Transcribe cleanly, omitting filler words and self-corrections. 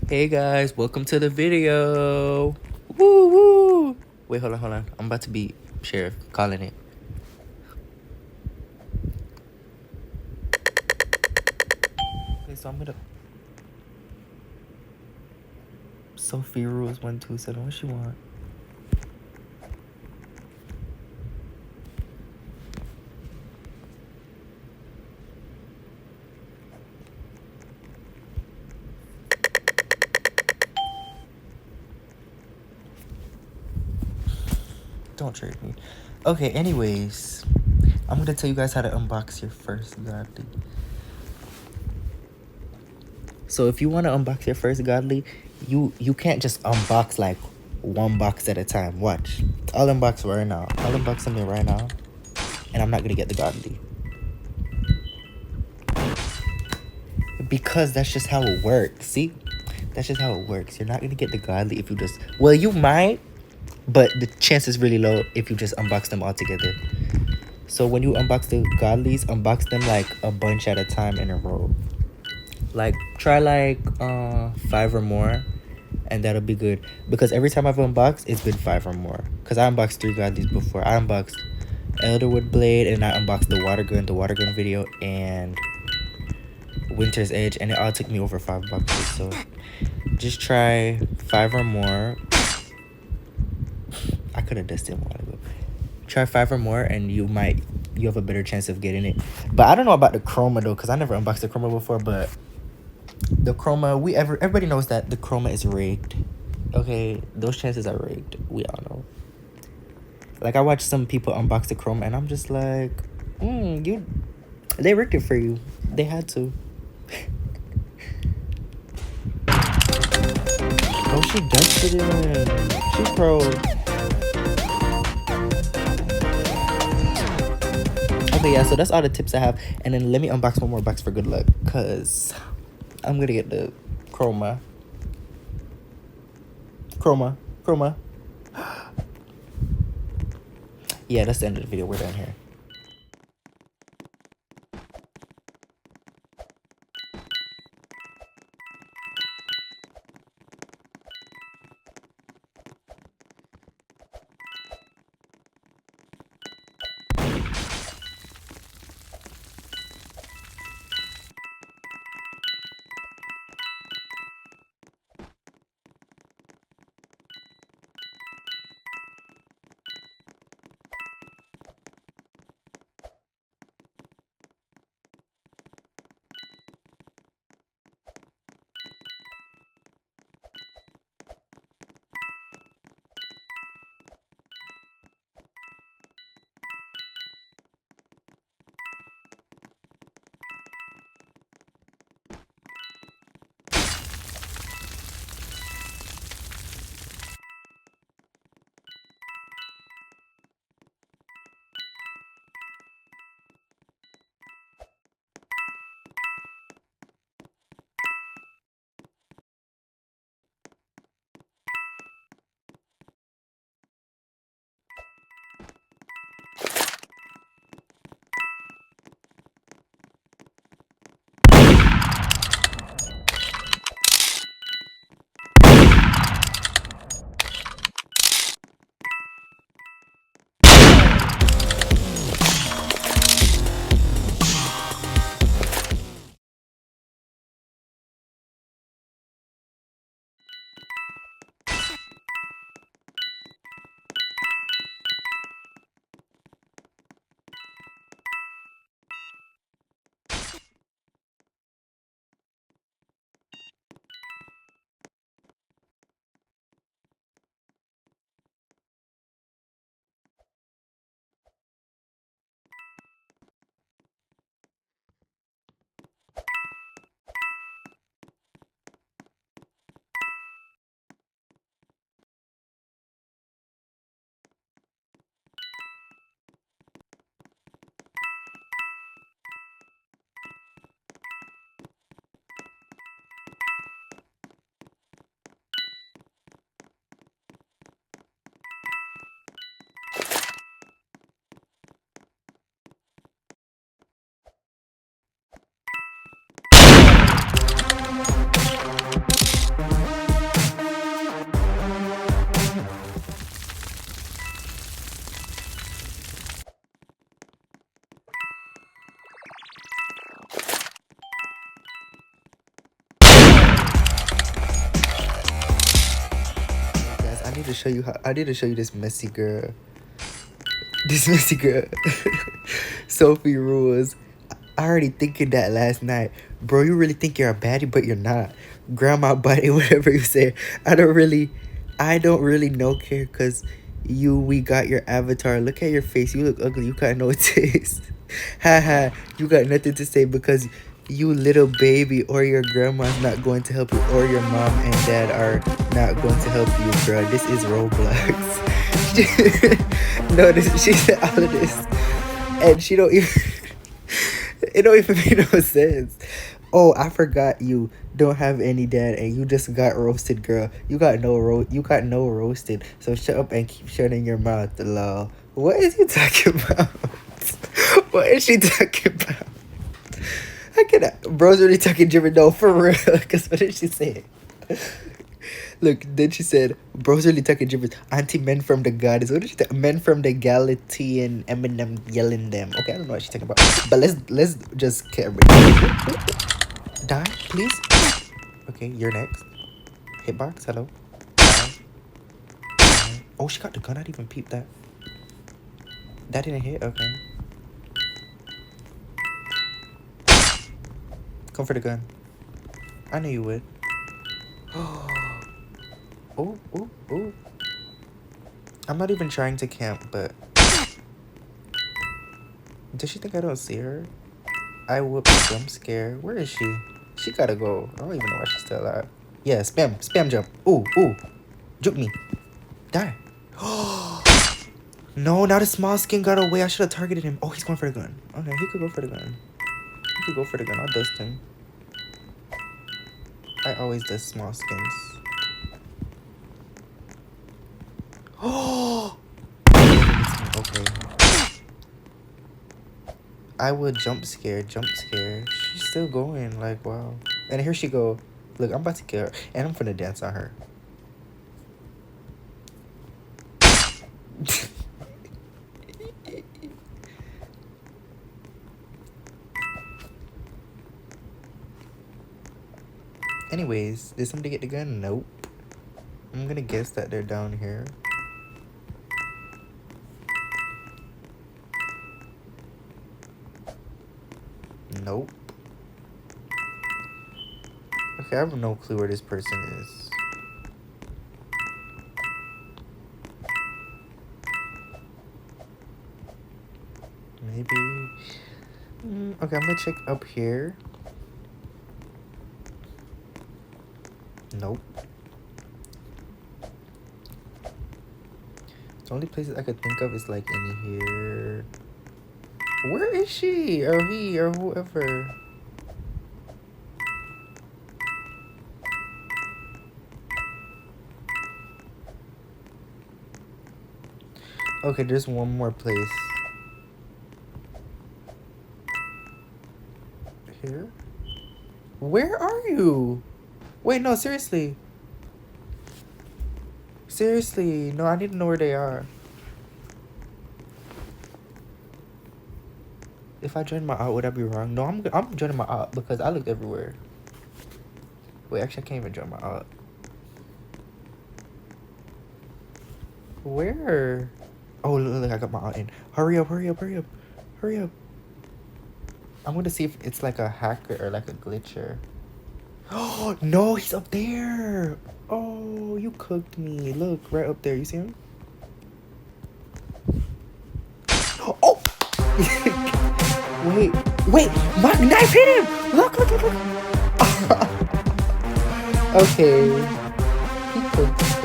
Hey guys, welcome to the video. Woo woo. Wait, hold on. I'm about to be sheriff calling it. Okay, so I'm gonna Sophie Rules 127. What she want? Don't trade me. Okay, anyways, I'm gonna tell you guys how to unbox your first godly. So if you want to unbox your first godly, you can't just unbox like one box at a time. Watch. I'll unbox right now. I'll unbox something right now, and I'm not gonna get the godly. Because that's just how it works. See? That's just how it works. You're not gonna get the godly if you just, well, you might, but the chance is really low if you just unbox them all together. So when you unbox the godlies, unbox them like a bunch at a time in a row. Like try like 5 or more, and that'll be good. Because every time I've unboxed, it's been 5 or more. Because I unboxed 3 godlies before. I unboxed Elderwood Blade, and I unboxed the water gun video, and Winter's Edge, and it all took me over 5 boxes. So just try 5 or more. I could have dusted him a while ago. Try 5 or more, and you have a better chance of getting it. But I don't know about the chroma though, because I never unboxed the chroma before. But the chroma, everybody knows that the chroma is rigged. Okay, those chances are rigged. We all know. Like I watched some people unbox the chroma, and I'm just like, they rigged it for you. They had to. Oh, she dusted him. She pro. Okay, yeah, so that's all the tips I have. And then let me unbox one more box for good luck, because I'm going to get the chroma. Chroma. Yeah, that's the end of the video. We're done here. need to show you how. I need to show you this messy girl. This messy girl. Sophie rules. I already thinking that last night. Bro, you really think you're a baddie, but you're not. Grandma buddy, whatever you say. I don't really no care because we got your avatar. Look at your face. You look ugly. You got no taste. Haha, you got nothing to say because you little baby or your grandma's not going to help you or your mom and dad are not going to help you, bro. This is Roblox. No, she said all of this. And she don't even... It don't even make no sense. Oh, I forgot you don't have any dad and you just got roasted, girl. You got no roasted. So shut up and keep shutting your mouth, lol. What is he talking about? What is she talking about? How can I? Bro's really talking German. No, for real. Because what did she say? Look, then she said, bro's really talking gibberish. Anti-men from the goddess. What did she say? Men from the galaxy and Eminem yelling them. Okay, I don't know what she's talking about. But let's just get everybody. Die, please. Okay, you're next. Hitbox, hello. Die. Oh, she got the gun. I didn't even peep that. That didn't hit? Okay. Come for the gun. I knew you would. Oh, oh, oh. I'm not even trying to camp, but... Does she think I don't see her? I whoop jump scare. Where is she? She gotta go. I don't even know why she's still alive. Yeah, spam jump. Ooh, ooh. Juke me. Die. No, now the small skin got away. I should have targeted him. Oh, he's going for the gun. Okay, he could go for the gun. He could go for the gun. I'll dust him. I always dust small skins. Oh! Okay. I would jump scare. She's still going, like, wow. And here she go. Look, I'm about to kill her. And I'm finna dance on her. Anyways, did somebody get the gun? Nope. I'm gonna guess that they're down here. Nope. Okay, I have no clue where this person is. Maybe... okay, I'm gonna check up here. Nope. The only places I could think of is like in here. Where is she? Or he? Or whoever? Okay, there's one more place. Here? Where are you? Wait, no, seriously. Seriously, no, I need to know where they are. If I join my out, would I be wrong? No, I'm joining my out because I looked everywhere. Wait, actually, I can't even join my out. Where? Oh, look, I got my out in. Hurry up. I'm gonna see if it's like a hacker or like a glitcher. Oh, no, he's up there. Oh, you cooked me. Look, right up there. You see him? Oh! Wait. My knife hit him. Look. Okay. He cooked.